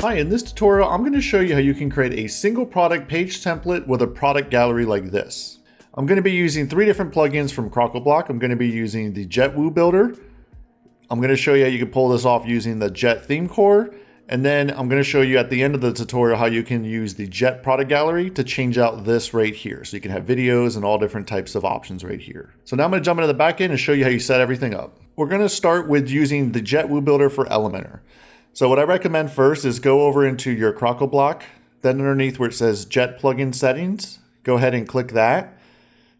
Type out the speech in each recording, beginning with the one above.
Hi, in this tutorial, I'm going to show you how you can create a single product page template with a product gallery like this. I'm going to be using 3 different plugins from Crocoblock. I'm going to be using the JetWooBuilder. I'm going to show you how you can pull this off using the JetThemeCore. And then I'm going to show you at the end of the tutorial how you can use the JetProductGallery to change out this right here. So you can have videos and all different types of options right here. So now I'm going to jump into the back end and show you how you set everything up. We're going to start with using the JetWooBuilder for Elementor. So what I recommend first is go over into your Crocoblock, then underneath where it says Jet Plugin Settings, go ahead and click that.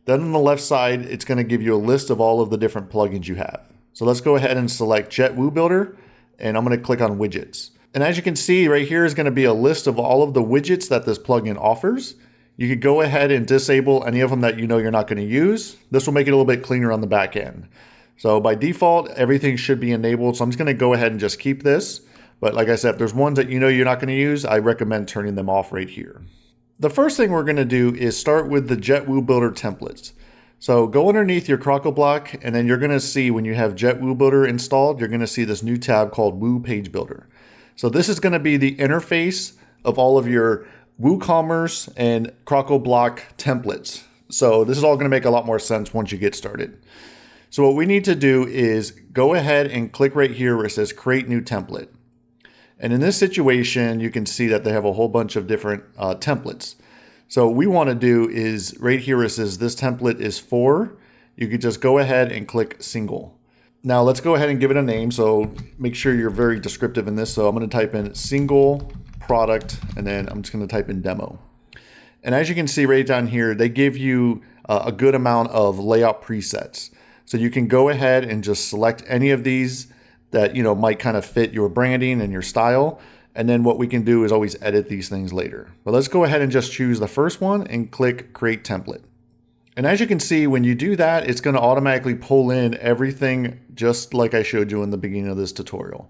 Then on the left side, it's going to give you a list of all of the different plugins you have. So let's go ahead and select JetWooBuilder, and I'm going to click on Widgets. And as you can see right here is going to be a list of all of the widgets that this plugin offers. You could go ahead and disable any of them that you know you're not going to use. This will make it a little bit cleaner on the back end. So by default, everything should be enabled. So I'm just going to go ahead and just keep this. But like I said, if there's ones that you know you're not going to use, I recommend turning them off right here. The first thing we're going to do is start with the JetWooBuilder templates. So go underneath your Crocoblock, and then you're going to see when you have JetWooBuilder installed, you're going to see this new tab called Woo Page Builder. So this is going to be the interface of all of your WooCommerce and Crocoblock templates. So this is all going to make a lot more sense once you get started. So what we need to do is go ahead and click right here where it says Create New Template. And in this situation, you can see that they have a whole bunch of different templates. So what we want to do is right here where it says this template is for, you could just go ahead and click single. Now let's go ahead and give it a name. So make sure you're very descriptive in this. So I'm going to type in single product, and then I'm just going to type in demo. And as you can see right down here, they give you a good amount of layout presets. So you can go ahead and just select any of these that might kind of fit your branding and your style. And then what we can do is always edit these things later. But let's go ahead and just choose the first one and click Create Template. And as you can see, when you do that, it's going to automatically pull in everything just like I showed you in the beginning of this tutorial.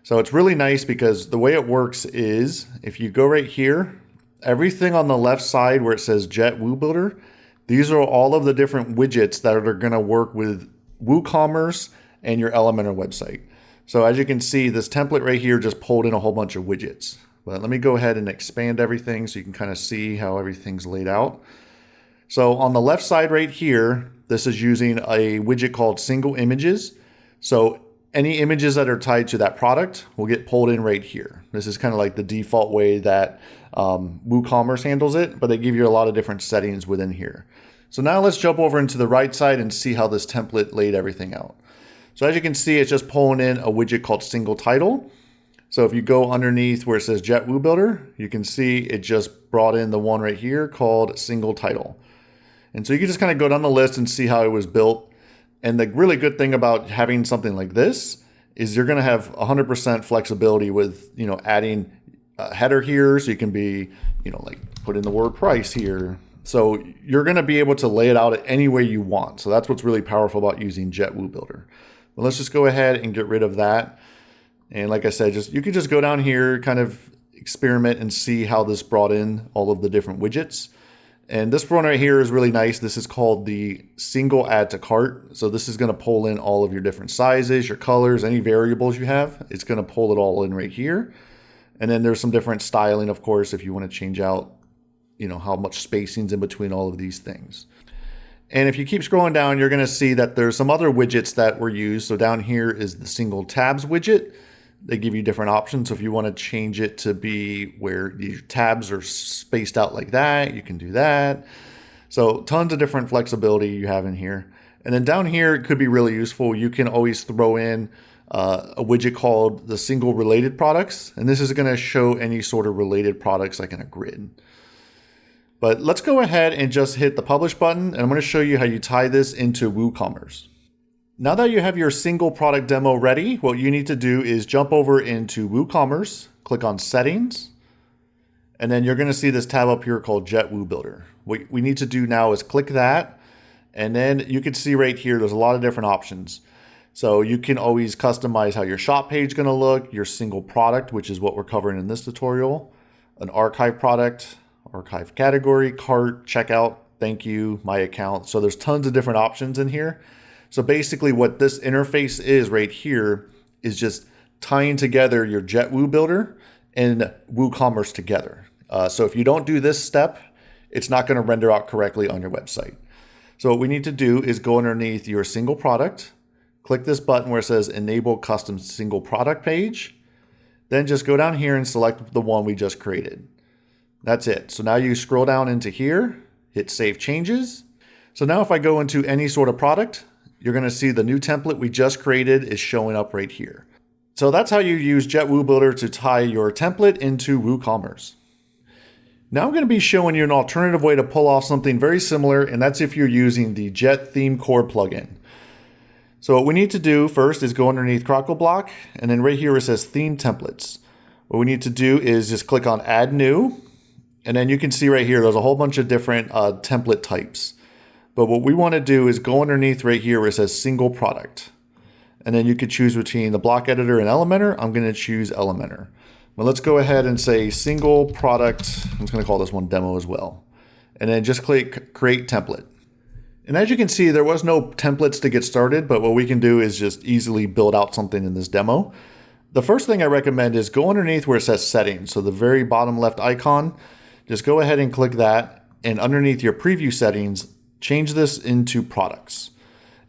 So it's really nice because the way it works is if you go right here, everything on the left side where it says JetWooBuilder, these are all of the different widgets that are going to work with WooCommerce and your Elementor website. So as you can see, this template right here just pulled in a whole bunch of widgets. But let me go ahead and expand everything so you can kind of see how everything's laid out. So on the left side right here, this is using a widget called Single Images. So any images that are tied to that product will get pulled in right here. This is kind of like the default way that WooCommerce handles it, but they give you a lot of different settings within here. So now let's jump over into the right side and see how this template laid everything out. So as you can see, it's just pulling in a widget called Single Title. So if you go underneath where it says JetWooBuilder, you can see it just brought in the one right here called Single Title. And so you can just kind of go down the list and see how it was built. And the really good thing about having something like this is you're going to have 100% flexibility with, adding a header here. So you can be, like put in the word price here. So you're going to be able to lay it out any way you want. So that's what's really powerful about using JetWooBuilder. Well, let's just go ahead and get rid of that. And like I said, you can just go down here, kind of experiment and see how this brought in all of the different widgets. And this one right here is really nice. This is called the single add to cart. So this is going to pull in all of your different sizes, your colors, any variables you have. It's going to pull it all in right here. And then there's some different styling, of course, if you want to change out, how much spacing's in between all of these things. And if you keep scrolling down, you're going to see that there's some other widgets that were used. So down here is the single tabs widget. They give you different options. So if you want to change it to be where your tabs are spaced out like that, you can do that. So tons of different flexibility you have in here. And then down here, it could be really useful. You can always throw in a widget called the single related products. And this is going to show any sort of related products like in a grid. But let's go ahead and just hit the publish button, and I'm going to show you how you tie this into WooCommerce. Now that you have your single product demo ready, what you need to do is jump over into WooCommerce, click on settings, and then you're going to see this tab up here called JetWooBuilder. What we need to do now is click that, and then you can see right here there's a lot of different options. So you can always customize how your shop page is going to look, your single product, which is what we're covering in this tutorial, an archive product, archive category, cart, checkout, thank you, my account. So there's tons of different options in here. So basically what this interface is right here is just tying together your JetWooBuilder and WooCommerce together. So if you don't do this step, it's not going to render out correctly on your website. So what we need to do is go underneath your single product, click this button where it says Enable Custom Single Product Page, then just go down here and select the one we just created. That's it. So now you scroll down into here, hit Save Changes. So now if I go into any sort of product, you're going to see the new template we just created is showing up right here. So that's how you use JetWooBuilder to tie your template into WooCommerce. Now I'm going to be showing you an alternative way to pull off something very similar, and that's if you're using the JetThemeCore plugin. So what we need to do first is go underneath Crocoblock, and then right here it says Theme Templates. What we need to do is just click on Add New, and then you can see right here there's a whole bunch of different template types. But what we want to do is go underneath right here where it says Single Product. And then you could choose between the block editor and Elementor. I'm going to choose Elementor. But let's go ahead and say single product. I'm just going to call this one demo as well. And then just click create template. And as you can see, there was no templates to get started, but what we can do is just easily build out something in this demo. The first thing I recommend is go underneath where it says settings. So the very bottom left icon, just go ahead and click that. And underneath your preview settings, change this into products.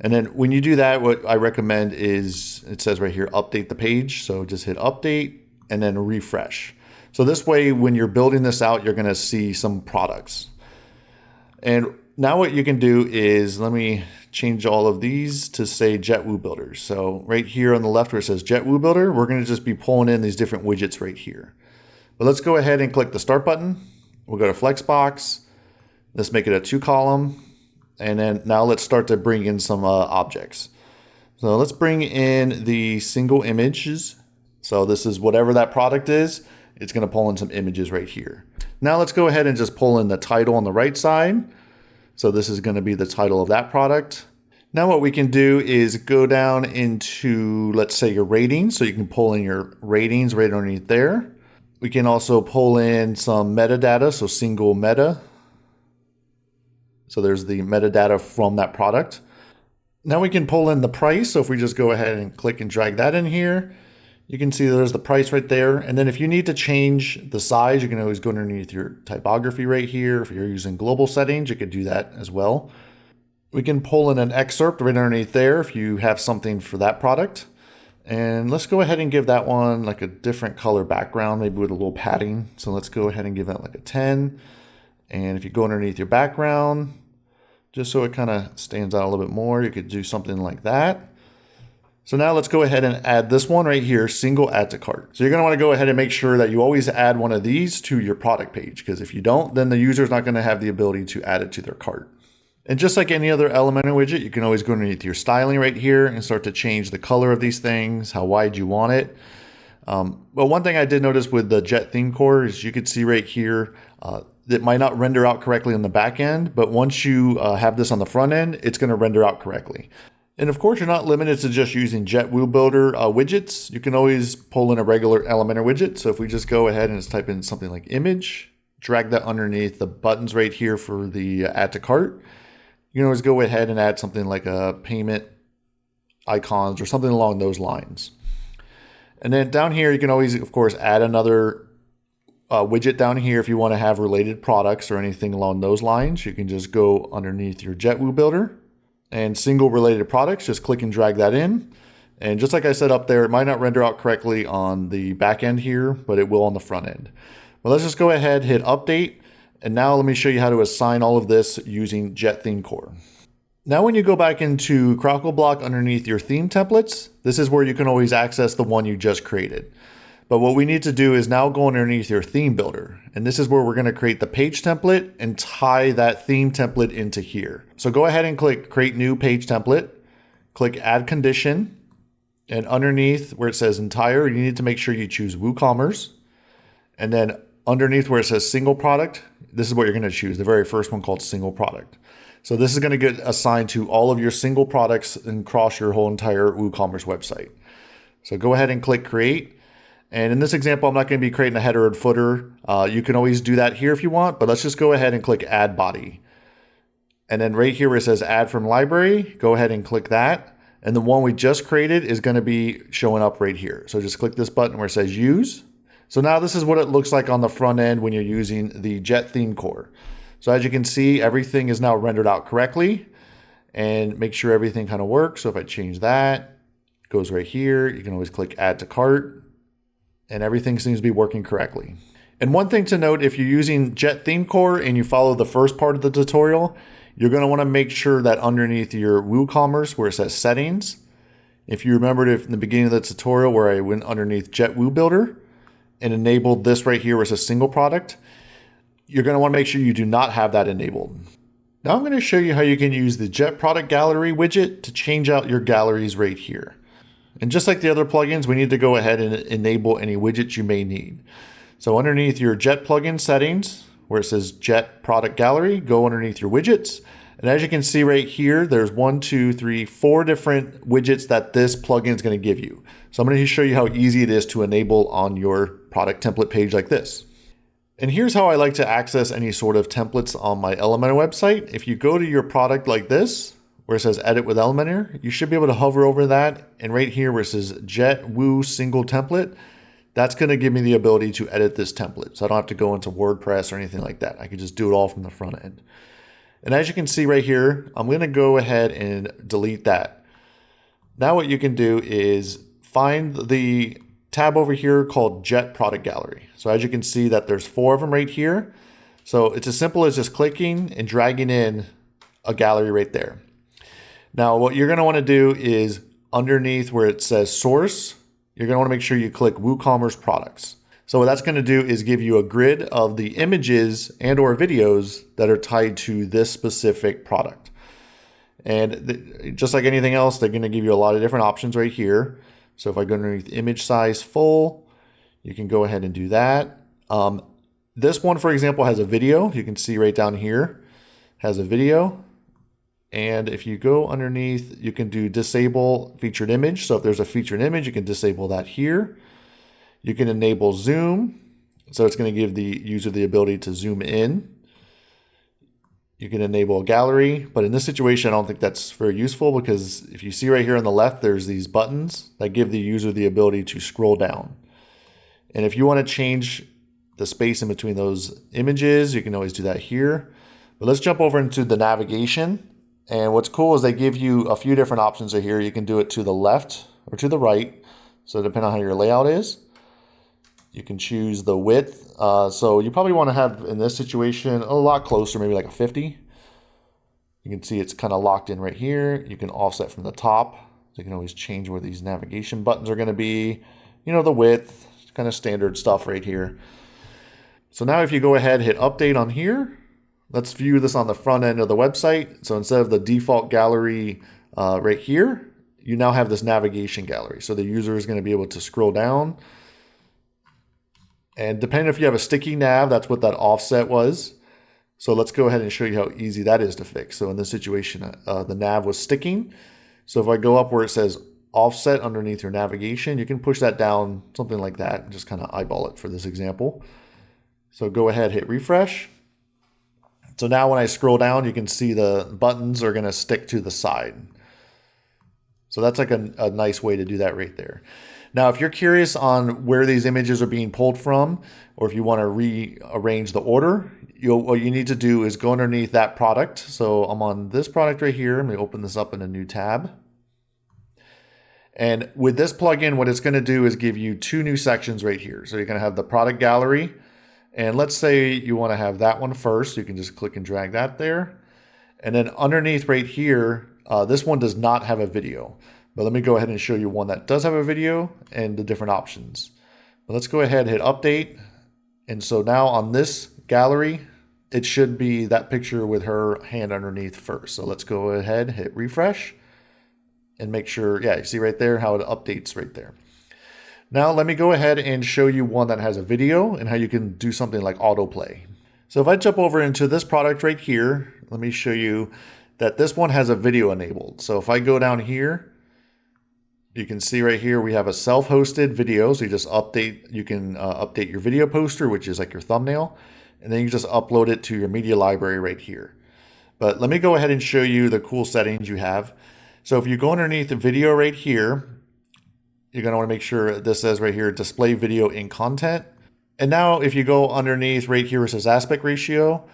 And then when you do that, what I recommend is, it says right here, update the page. So just hit update and then refresh. So this way, when you're building this out, you're going to see some products. And now what you can do is, let me change all of these to say JetWooBuilder. So right here on the left where it says JetWooBuilder, we're going to just be pulling in these different widgets right here. But let's go ahead and click the start button. We'll go to Flexbox. Let's make it a 2-column. And then now let's start to bring in some objects. So let's bring in the single images. So this is whatever that product is. It's going to pull in some images right here. Now let's go ahead and just pull in the title on the right side. So this is going to be the title of that product. Now what we can do is go down into, let's say, your ratings. So you can pull in your ratings right underneath there. We can also pull in some metadata, so single meta. So there's the metadata from that product. Now we can pull in the price. So if we just go ahead and click and drag that in here, you can see there's the price right there. And then if you need to change the size, you can always go underneath your typography right here. If you're using global settings, you could do that as well. We can pull in an excerpt right underneath there if you have something for that product. And let's go ahead and give that one like a different color background, maybe with a little padding. So let's go ahead and give that like a 10. And if you go underneath your background, just so it kind of stands out a little bit more, you could do something like that. So now let's go ahead and add this one right here, single add to cart. So you're going to want to go ahead and make sure that you always add one of these to your product page, because if you don't, then the user is not going to have the ability to add it to their cart. And just like any other Elementor widget, you can always go underneath your styling right here and start to change the color of these things, how wide you want it. But one thing I did notice with the JetThemeCore is you could see right here, that might not render out correctly on the back end, but once you have this on the front end, it's going to render out correctly. And of course, you're not limited to just using JetWooBuilder widgets. You can always pull in a regular Elementor widget. So if we just go ahead and just type in something like image, drag that underneath the buttons right here for the add to cart, you can always go ahead and add something like a payment icons or something along those lines. And then down here, you can always, of course, add another widget down here if you want to have related products or anything along those lines. You can just go underneath your JetWooBuilder and single related products, just click and drag that in. And just like I said up there, it might not render out correctly on the back end here, but it will on the front end. Well, let's just go ahead, hit update. And now let me show you how to assign all of this using JetThemeCore. Now when you go back into Crocoblock underneath your theme templates, this is where you can always access the one you just created. But what we need to do is now go underneath your theme builder. And this is where we're going to create the page template and tie that theme template into here. So go ahead and click create new page template, click add condition, and underneath where it says entire, you need to make sure you choose WooCommerce. And then underneath where it says single product, this is what you're going to choose, the very first one called single product. So this is going to get assigned to all of your single products and across your whole entire WooCommerce website. So go ahead and click create. And in this example, I'm not going to be creating a header and footer. You can always do that here if you want, but let's just go ahead and click add body. And then right here where it says add from library, go ahead and click that. And the one we just created is going to be showing up right here. So just click this button where it says use. So now this is what it looks like on the front end when you're using the JetThemeCore. So as you can see, everything is now rendered out correctly, and make sure everything kind of works. So if I change that, it goes right here. You can always click add to cart, and everything seems to be working correctly. And one thing to note, if you're using JetThemeCore and you follow the first part of the tutorial, you're going to want to make sure that underneath your WooCommerce where it says settings, if you remembered in the beginning of the tutorial where I went underneath JetWooBuilder and enabled this right here where it says single product, you're going to want to make sure you do not have that enabled. Now I'm going to show you how you can use the JetProductGallery widget to change out your galleries right here. And just like the other plugins, we need to go ahead and enable any widgets you may need. So underneath your Jet plugin settings, where it says JetProductGallery, go underneath your widgets. And as you can see right here, there's 4 different widgets that this plugin is going to give you. So I'm going to show you how easy it is to enable on your product template page like this. And here's how I like to access any sort of templates on my Elementor website. If you go to your product like this, where it says edit with Elementor, you should be able to hover over that. And right here where it says JetWoo single template, that's going to give me the ability to edit this template. So I don't have to go into WordPress or anything like that. I can just do it all from the front end. And as you can see right here, I'm going to go ahead and delete that. Now what you can do is find the tab over here called JetProductGallery. So as you can see that there's 4 of them right here. So it's as simple as just clicking and dragging in a gallery right there. Now what you're going to want to do is underneath where it says source, you're going to want to make sure you click WooCommerce products. So what that's going to do is give you a grid of the images and or videos that are tied to this specific product. And just like anything else, they're going to give you a lot of different options right here. So if I go underneath image size full, you can go ahead and do that. This one, for example, has a video. You can see right down here, has a video. And if you go underneath, you can do disable featured image. So if there's a featured image, you can disable that here. You can enable zoom. So it's going to give the user the ability to zoom in. You can enable a gallery, but in this situation, I don't think that's very useful because if you see right here on the left, there's these buttons that give the user the ability to scroll down. And if you want to change the space in between those images, you can always do that here. But let's jump over into the navigation. And what's cool is they give you a few different options right here. You can do it to the left or to the right. So depending on how your layout is, you can choose the width. So you probably want to have, in this situation, a lot closer, maybe like a 50. You can see it's kind of locked in right here. You can offset from the top. So you can always change where these navigation buttons are going to be. You know, the width, kind of standard stuff right here. So now if you go ahead, hit update on here, let's view this on the front end of the website. So instead of the default gallery right here, you now have this navigation gallery. So the user is going to be able to scroll down. And depending if you have a sticky nav, that's what that offset was. So let's go ahead and show you how easy that is to fix. So in this situation, the nav was sticking. So if I go up where it says offset underneath your navigation, you can push that down, something like that, and just kind of eyeball it for this example. So go ahead, hit refresh. So now when I scroll down, you can see the buttons are going to stick to the side. So that's like a nice way to do that right there. Now, if you're curious on where these images are being pulled from, or if you want to rearrange the order, what you need to do is go underneath that product. So I'm on this product right here. Let me open this up in a new tab. And with this plugin, what it's going to do is give you 2 new sections right here. So you're going to have the product gallery. And let's say you want to have that one first. You can just click and drag that there. And then underneath right here, this one does not have a video. But let me go ahead and show you one that does have a video and the different options. But let's go ahead and hit update. And so now on this gallery, it should be that picture with her hand underneath first. So let's go ahead, hit refresh, and make sure, yeah, you see right there how it updates right there. Now let me go ahead and show you one that has a video and how you can do something like autoplay. So if I jump over into this product right here, let me show you that this one has a video enabled. So if I go down here, you can see right here we have a self-hosted video. So you just update, you can update your video poster, which is like your thumbnail, and then you just upload it to your media library right here. But let me go ahead and show you the cool settings you have. So if you go underneath the video right here, you're going to want to make sure this says right here, display video in content. And now if you go underneath right here, it says aspect ratio.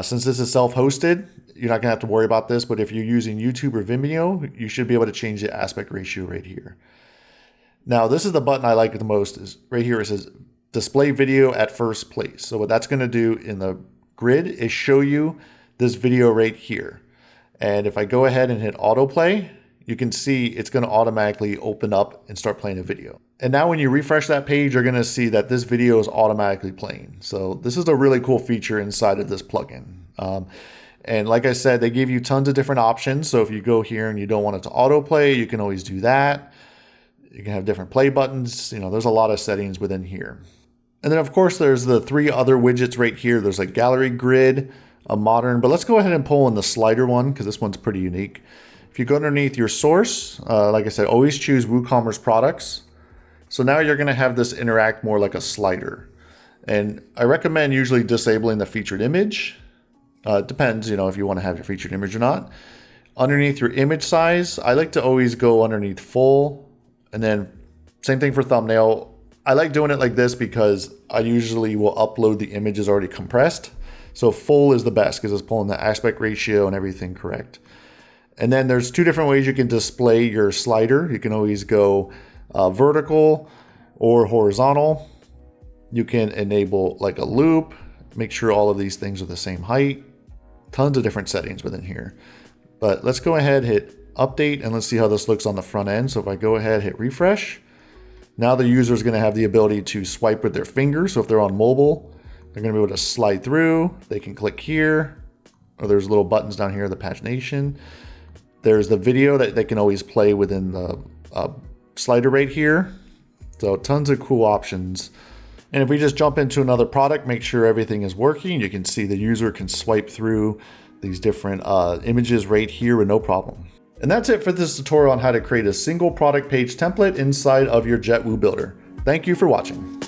Since this is self-hosted, you're not gonna have to worry about this, but if you're using YouTube or Vimeo, you should be able to change the aspect ratio right here. Now, this is the button I like the most, is right here. It says display video at first place. So what that's gonna do in the grid is show you this video right here. And if I go ahead and hit autoplay, you can see it's going to automatically open up and start playing a video. And now when you refresh that page, you're going to see that this video is automatically playing. So this is a really cool feature inside of this plugin. And like I said, they give you tons of different options. So if you go here and you don't want it to autoplay, you can always do that. You can have different play buttons. You know, there's a lot of settings within here. And then of course, there's the 3 other widgets right here. There's a gallery grid, a modern, but let's go ahead and pull in the slider one because this one's pretty unique. If you go underneath your source, like I said, always choose WooCommerce products. So now you're going to have this interact more like a slider. And I recommend usually disabling the featured image. It depends, you know, if you want to have your featured image or not. Underneath your image size, I like to always go underneath full. And then same thing for thumbnail. I like doing it like this because I usually will upload the images already compressed. So full is the best because it's pulling the aspect ratio and everything correct. And then there's 2 different ways you can display your slider. You can always go vertical or horizontal. You can enable like a loop, make sure all of these things are the same height. Tons of different settings within here. But let's go ahead, hit update, and let's see how this looks on the front end. So if I go ahead, hit refresh, now the user is going to have the ability to swipe with their finger. So if they're on mobile, they're going to be able to slide through. They can click here, or there's little buttons down here, the pagination. There's the video that they can always play within the slider right here. So tons of cool options. And if we just jump into another product, make sure everything is working. You can see the user can swipe through these different images right here with no problem. And that's it for this tutorial on how to create a single product page template inside of your JetWooBuilder. Thank you for watching.